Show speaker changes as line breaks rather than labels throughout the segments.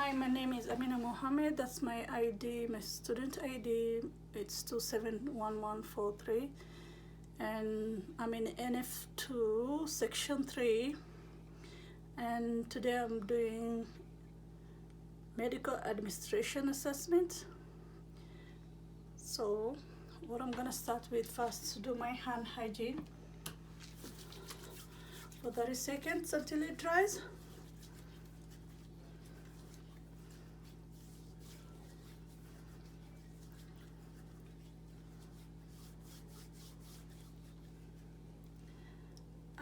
Hi, my name is Amina Mohammed. That's my ID, my student ID. It's 271143. And I'm in NF2 section 3. And today I'm doing medical administration assessment. So what I'm gonna start with first to do my hand hygiene for 30 seconds until it dries.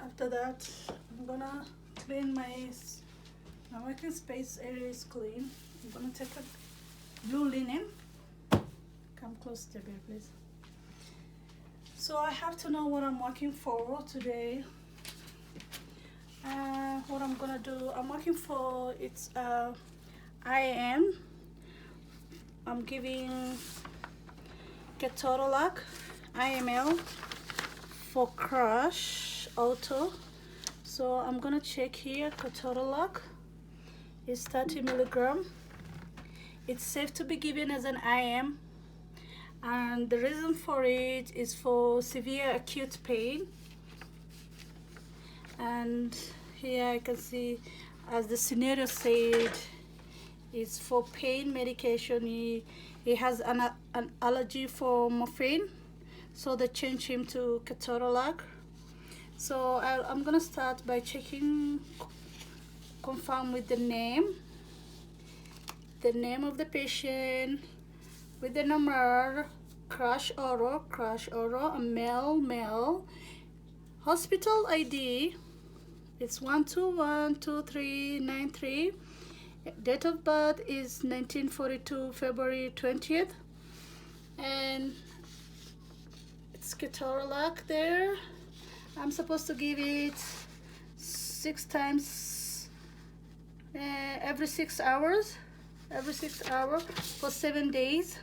After that, I'm gonna clean my working space area is clean. I'm gonna take a blue linen. Come close to me, please. So I have to know what I'm working for today. What I'm gonna do, I'm working for, it's IM. I'm giving ketorolac IML for crush auto. So I'm gonna check here. Ketorolac is 30 milligram. It's safe to be given as an IM, and the reason for it is for severe acute pain. And here I can see, as the scenario said, it's for pain medication. He has an allergy for morphine, so they changed him to ketorolac. So I'm gonna start by checking, confirm with the name of the patient, with the number, crush oro, male, hospital ID, it's 1212393, date of birth is 1942 February 20th, and it's ketorolac there. I'm supposed to give it 6 times every 6 hours, for 7 days.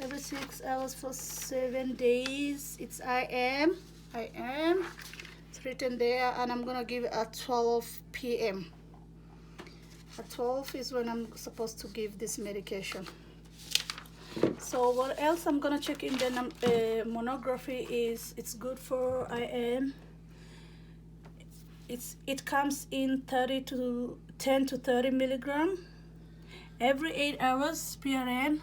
Every 6 hours for 7 days. It's IM. It's written there, and I'm gonna give it at 12 p.m. At 12 is when I'm supposed to give this medication. So what else I'm gonna check in the monography is, it's good for IM. It comes in 10 to 30 milligram every 8 hours PRN.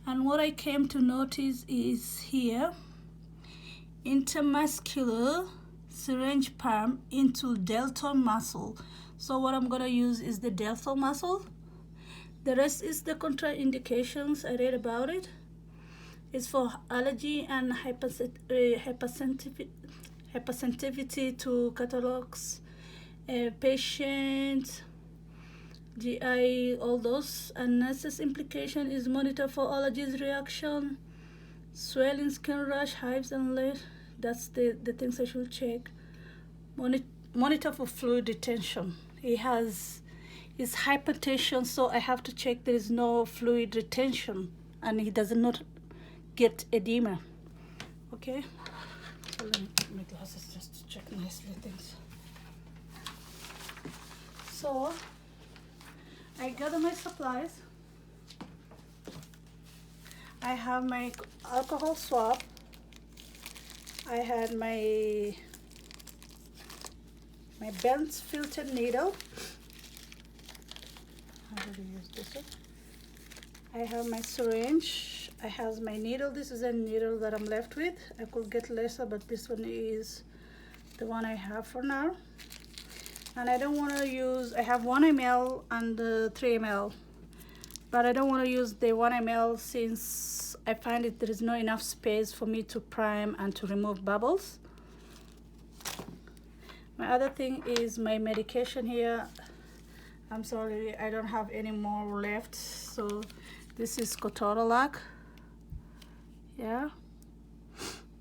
And what I came to notice is here, intermuscular syringe pump into deltoid muscle. So what I'm gonna use is the deltoid muscle. The rest is the contraindications. I read about it. It's for allergy and hypersensitivity to ketorolac, patient, GI, all those. And nurse's implication is monitor for allergies reaction, swelling, skin rash, hives, and lead. That's the things I should check. Monitor for fluid retention. He has his hypertension, so I have to check there is no fluid retention and he does not get edema. Okay, so let me put my glasses just to check nicely things. So I gather my supplies. I have my alcohol swab. I had my bent filter needle. How do you use this one? I have my syringe. I have my needle. This is a needle that I'm left with. I could get lesser, but this one is the one I have for now. And I don't want to use, I have 1 ml and 3 ml, but I don't want to use the 1 ml since I find there is not enough space for me to prime and to remove bubbles. My other thing is my medication here. I'm sorry, I don't have any more left. So this is ketorolac. Yeah,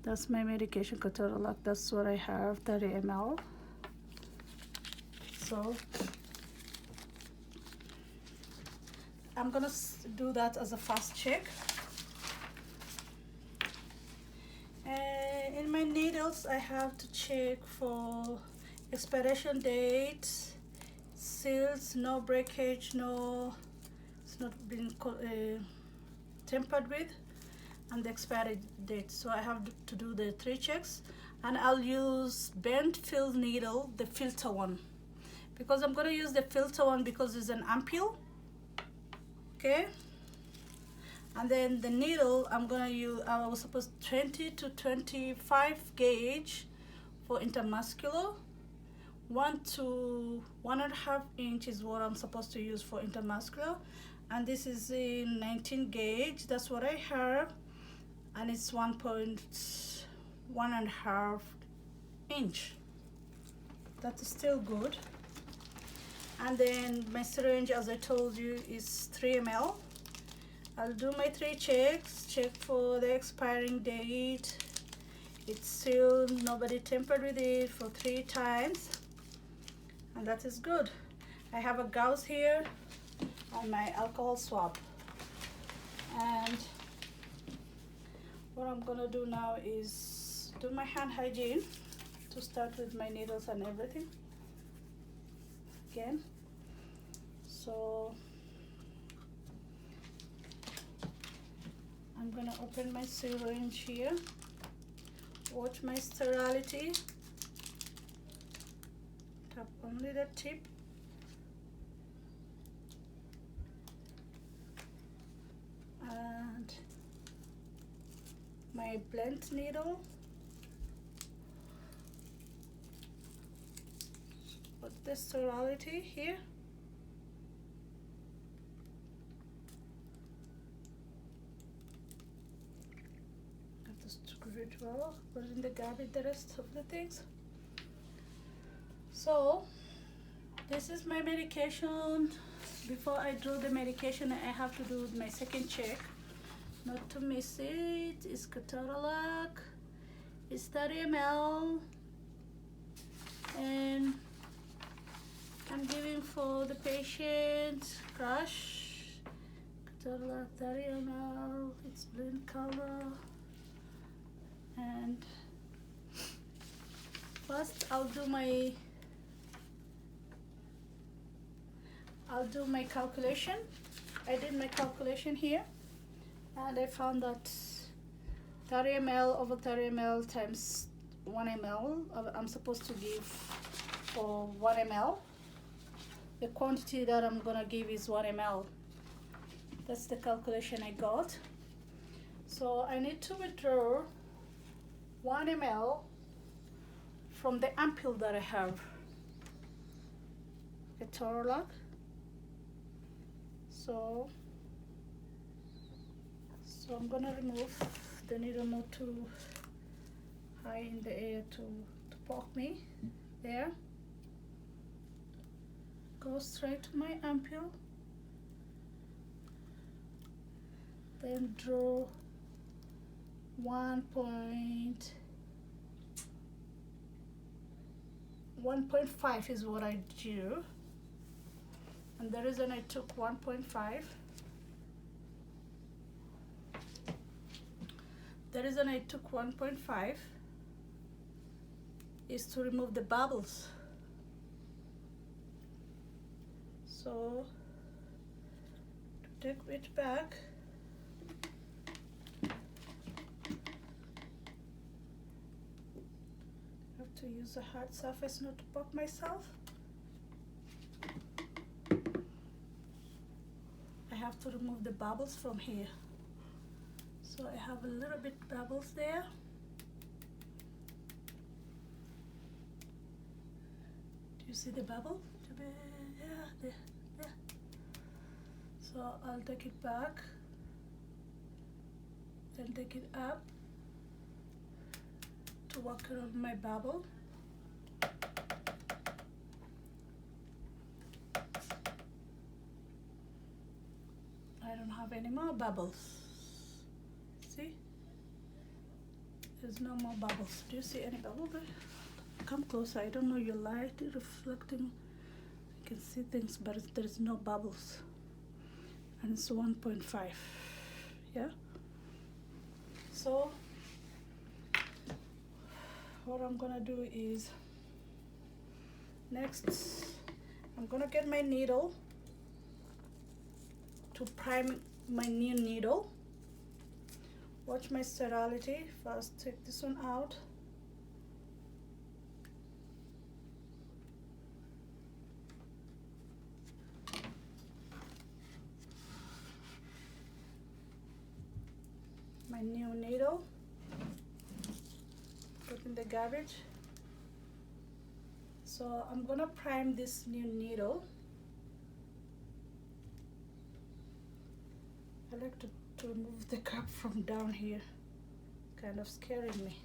that's my medication, ketorolac. That's what I have, 30 ml. So I'm gonna do that as a fast check. In my needles, I have to check for expiration date seals, no breakage, no, it's not been tampered with, and the expiry date. So I have to do the 3 checks, and I'll use bent fill needle, the filter one, because I'm going to use the filter one because it's an ampule. Okay, and then the needle I'm going to use, I was supposed 20 to 25 gauge for intermuscular. 1 to 1.5 inch is what I'm supposed to use for intermuscular, and this is in 19 gauge. That's what I have, and it's 1.5 inch. That is still good. And then my syringe, as I told you, is 3 ml. I'll do my 3 checks. Check for the expiring date. It's sealed, nobody tampered with it, for 3 times, and that is good. I have a gauze here and my alcohol swab. And what I'm gonna do now is do my hand hygiene to start with my needles and everything again. So I'm gonna open my syringe here. Watch my sterility. Tap only the tip. And my blunt needle. Put the sterility here. Have to screw it well. Put it in the garbage, the rest of the things. So this is my medication. Before I draw the medication, I have to do my second check, not to miss it. It's ketorolac. It's 30 ml, and I'm giving for the patient crush. Ketorolac 30 ml. It's blue in color. And first I'll do my calculation. I did my calculation here, and I found that 30 ml over 30 ml times 1 ml I'm supposed to give for 1 ml. The quantity that I'm gonna give is 1 ml. That's the calculation I got. So I need to withdraw 1 ml from the ampule that I have, ketorolac. So I'm gonna remove the needle, not too high in the air to poke me. There. Go straight to my ampule. Then draw 1.5 is what I do. And the reason I took 1.5, is to remove the bubbles. So to take it back, I have to use a hard surface not to poke myself. I have to remove the bubbles from here. So I have a little bit bubbles there. Do you see the bubble? Yeah, there. So I'll take it back, then take it up to work around my bubble. I don't have any more bubbles. See? There's no more bubbles. Do you see any bubble there? Come closer. I don't know your light reflecting. I can see things, but there's no bubbles. And it's 1.5. Yeah? So what I'm gonna do is, next I'm gonna get my needle to prime my new needle. Watch my sterility. First, take this one out. My new needle. Put in the garbage. So I'm gonna prime this new needle. I like to remove the cap from down here. Kind of scaring me.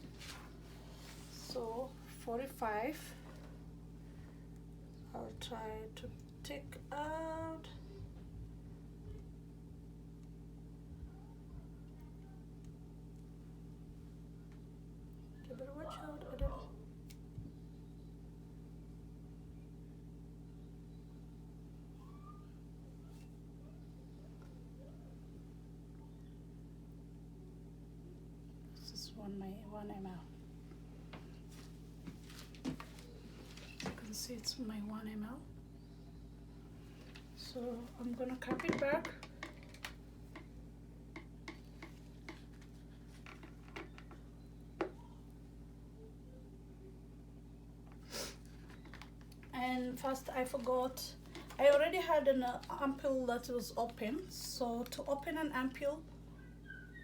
So 45. I'll try to take out. You better watch out. I don't. This is 1 ml. You can see it's my 1 ml. So I'm gonna cap it back. And first I forgot, I already had an ampoule that was open. So to open an ampoule,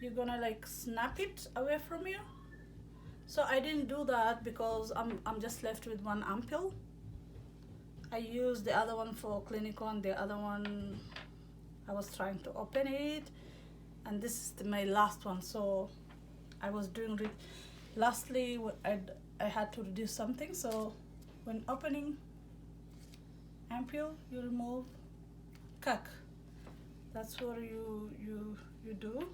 you're gonna like snap it away from you. So I didn't do that because I'm just left with one ampoule. I used the other one for clinical and the other one I was trying to open it, and this is my last one. So I was doing lastly I had to do something. So when opening ampoule, you remove cac. That's what you do.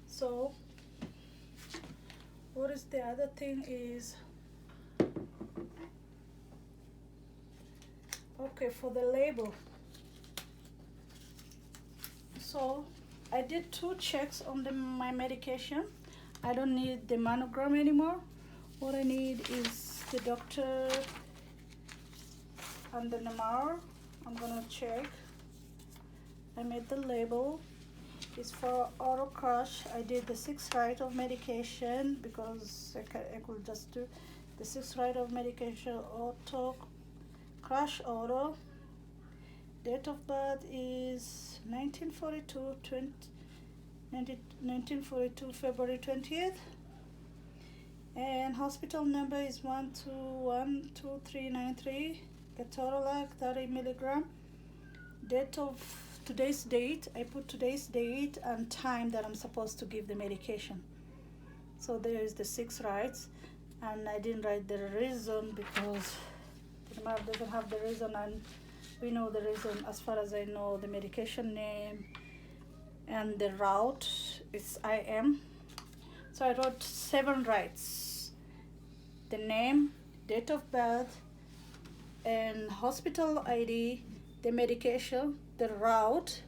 So what is the other thing is, okay, for the label. So I did 2 checks on my medication. I don't need the monogram anymore. What I need is the doctor and the number. I'm gonna check. I made the label. It's for auto crush. I did the 6 write of medication because I could just do the 6 write of medication. Auto crush auto. Date of birth is 1942 February 20th, and hospital number is 1212393. Ketorolac 30 milligram. Date of today's date, I put today's date and time that I'm supposed to give the medication. So there is the 6 writes, and I didn't write the reason because the map doesn't have the reason, and we know the reason. As far as I know, the medication name and the route is IM. So I wrote 7 writes: the name, date of birth, and hospital ID, the medication, the route,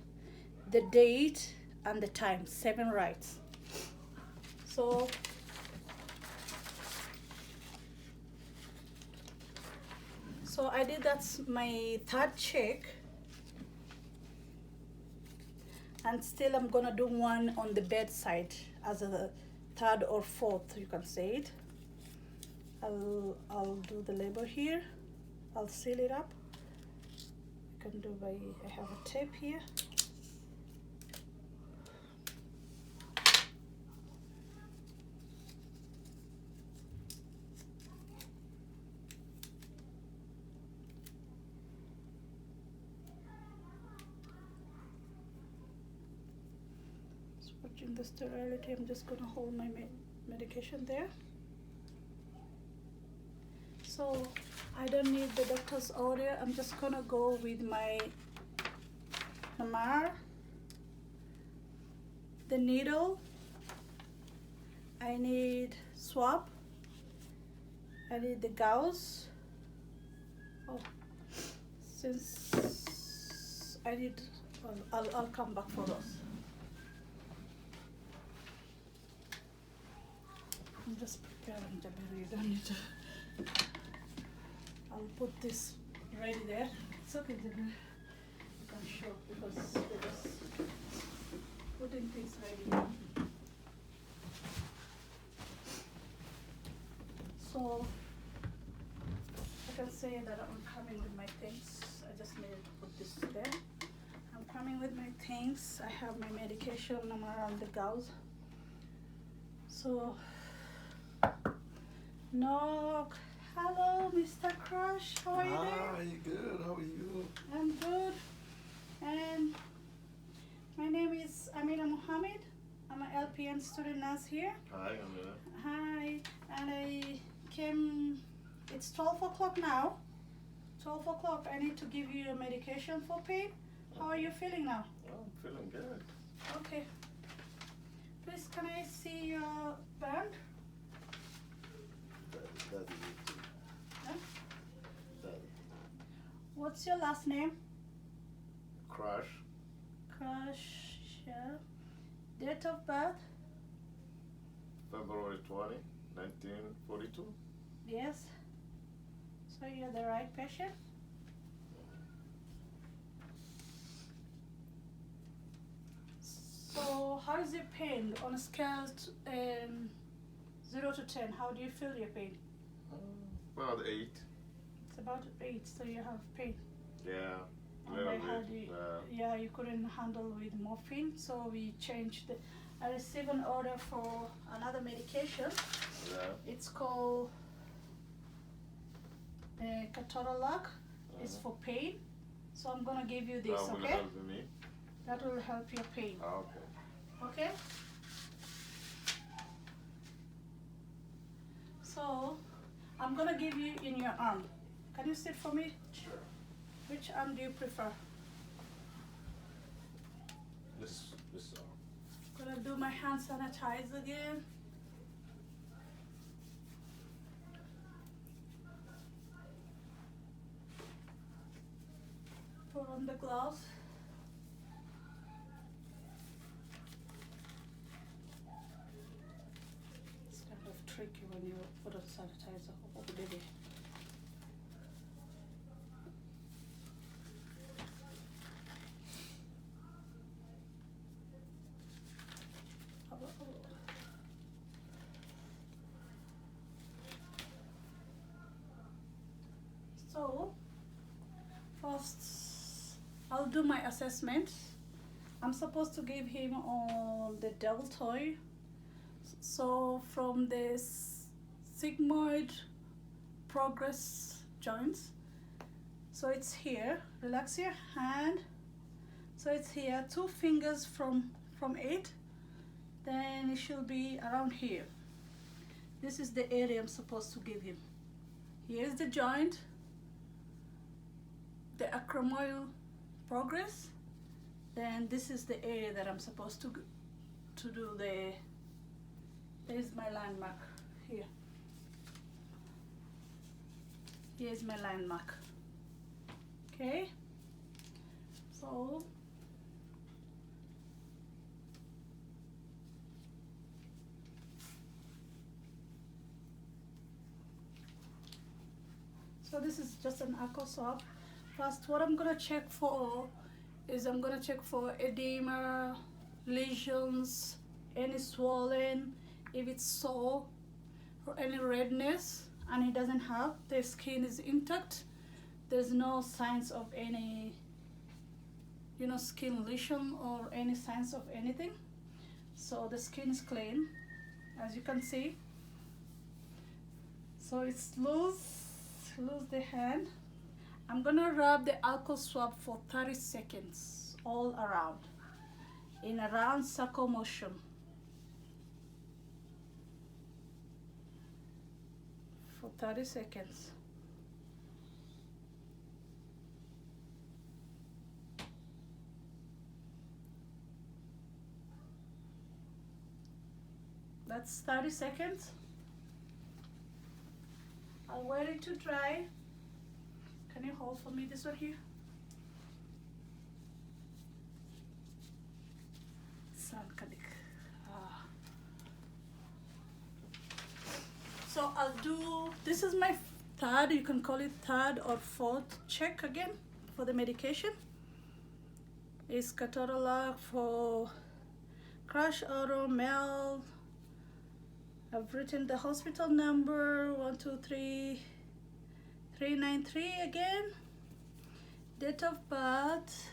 the date, and the time. 7 writes. So I did, that's my 3rd check, and still I'm gonna do one on the bedside as a 3rd or 4th, you can say it. I'll do the label here. I'll seal it up. You can do by, I have a tape here. Watching the sterility, I'm just gonna hold my medication there. So I don't need the doctor's order. I'm just gonna go with my number, the needle. I need swab. I need the gauze. Oh, since I need, I'll come back for those. I'm just preparing, Jabiru. You don't need to. I'll put this ready there. It's okay, then you can show because they're just putting things ready. So I can say that I'm coming with my things. I just needed to put this there. I'm coming with my things. I have my medication. I'm around the gauze. So no. Hello, Mr. Crush. How are you doing?
Hi, good. How are you?
I'm good. And my name is Amina Mohammed. I'm an LPN student nurse here.
Hi, Amina.
Hi. And I came, it's 12 o'clock now. 12 o'clock. I need to give you a medication for pain. How are you feeling now?
Oh, I'm feeling good.
Okay. Please, can I see your band?
That is it.
Huh?
That
What's your last name?
Crush.
Crush. Yeah. Date of birth?
February 20, 1942.
Yes. So you're the right patient? So how is your pain on a scale 0 to 10? How do you feel your pain?
About 8.
It's about 8, so you have pain.
Yeah.
And
Little
I had
bit.
yeah, you couldn't handle with morphine, so we changed. I received an order for another medication.
Yeah.
It's called Ketorolac. It's for pain. So I'm gonna give you this,
That will
okay?
help me.
That will help your pain.
Okay.
Okay? So I'm gonna give you in your arm. Can you sit for me?
Sure.
Which arm do you prefer?
This
Gonna do my hand sanitize again. Put on the gloves. It's kind of tricky when you put on sanitizer over the day. So, first I'll do my assessment. I'm supposed to give him on the deltoid. So from the sigmoid progress joints. So it's here. Relax your hand. So it's here. 2 fingers from it. Then it should be around here. This is the area I'm supposed to give him. Here's the joint, the acromial progress. Then this is the area that I'm supposed to do the. There's my landmark here. Here's my landmark. Okay. So. So this is just an echo swab. First, what I'm gonna check for is I'm gonna check for edema, lesions, any swollen, if it's sore, or any redness, and he doesn't have. The skin is intact. There's no signs of any, skin lesion or any signs of anything. So the skin is clean, as you can see. So it's loose the hand. I'm gonna rub the alcohol swab for 30 seconds all around in a round circle motion. For 30 seconds. That's 30 seconds. I'll wait it to dry. Can you hold for me this one here? So I'll do, this is my third, you can call it third or fourth check again for the medication. Is ketorolac for crush auto male. I've written the hospital number 123393 again. Date of birth.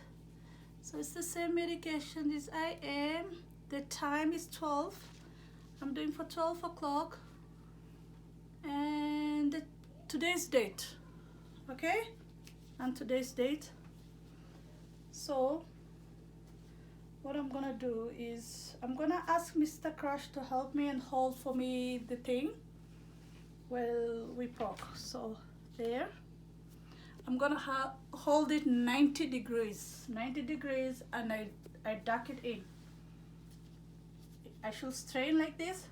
So it's the same medication as I am. The time is 12. I'm doing for 12 o'clock. And today's date. Okay? And today's date. So what I'm gonna do is I'm gonna ask Mr. Crush to help me and hold for me the thing while we poke. So there. I'm gonna hold it 90 degrees, and I duck it in. I should strain like this,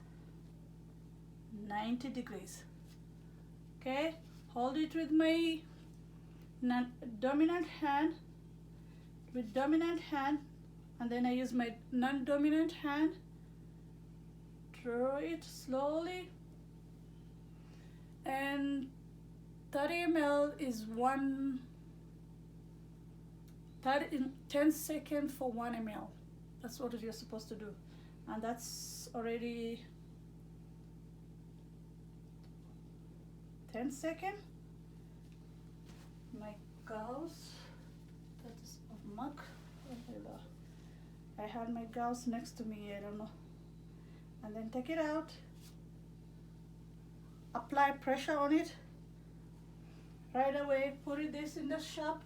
90 degrees. Okay, hold it with my dominant hand, and then I use my non-dominant hand, draw it slowly, and 30 ml is 10 seconds for 1 ml. That's what you're supposed to do. And that's already 10 seconds. My gauze, that is of muck. I had my gauze next to me, I don't know. And then take it out. Apply pressure on it. Right away, put this in the shop.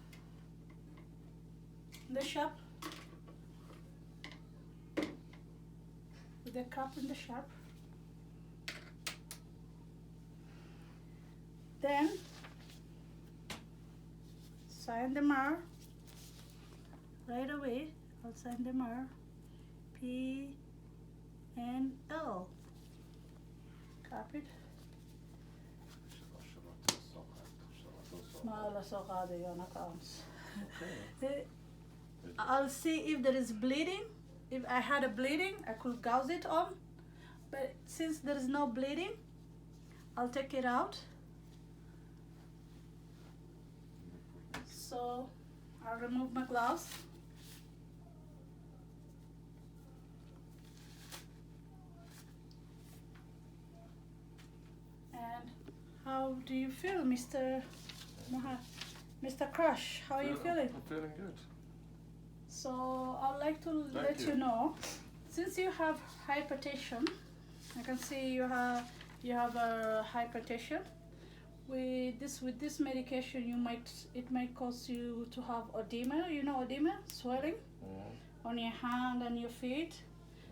With the cup in the shop. Then sign the MR. Right away, I'll sign the MR. P and L. Copy it.
Okay.
I'll see if there is bleeding. If I had a bleeding, I could gauze it on. But since there is no bleeding, I'll take it out. So I'll remove my gloves. And how do you feel, Mr. Mr. Crush? How are you feeling?
I'm feeling good.
So I'd like to let you know, since you have hypertension, I can see you have a hypertension. With this medication, it might cause you to have edema. You know edema, swelling on your hand and your feet.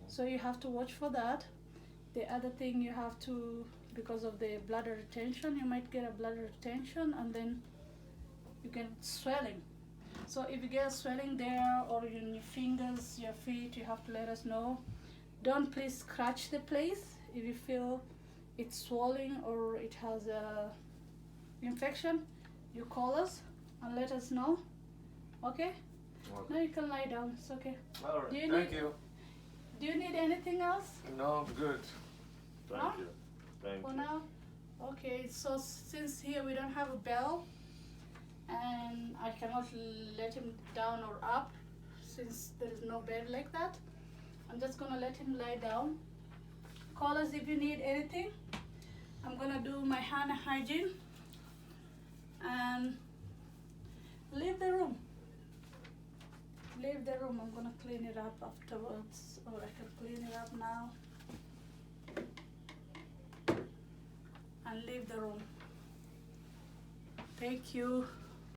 So you have to watch for that. The other thing you have to, because of the bladder retention, you might get a bladder retention and then you get swelling. So if you get swelling there or in your fingers, your feet, you have to let us know. Don't please scratch the place. If you feel it's swelling or it has a infection, you call us and let us know. Okay? Now you can lie down. It's okay.
All right. Thank you.
Do you need anything else?
No, I'm good.
Thank
you. Thank
For
you.
now? Okay, so since here we don't have a bell and I cannot let him down or up since there is no bed like that, I'm just gonna let him lie down. Call us if you need anything. I'm gonna do my hand hygiene and leave the room. I'm gonna clean it up afterwards, or I can clean it up now and leave the room. Thank you.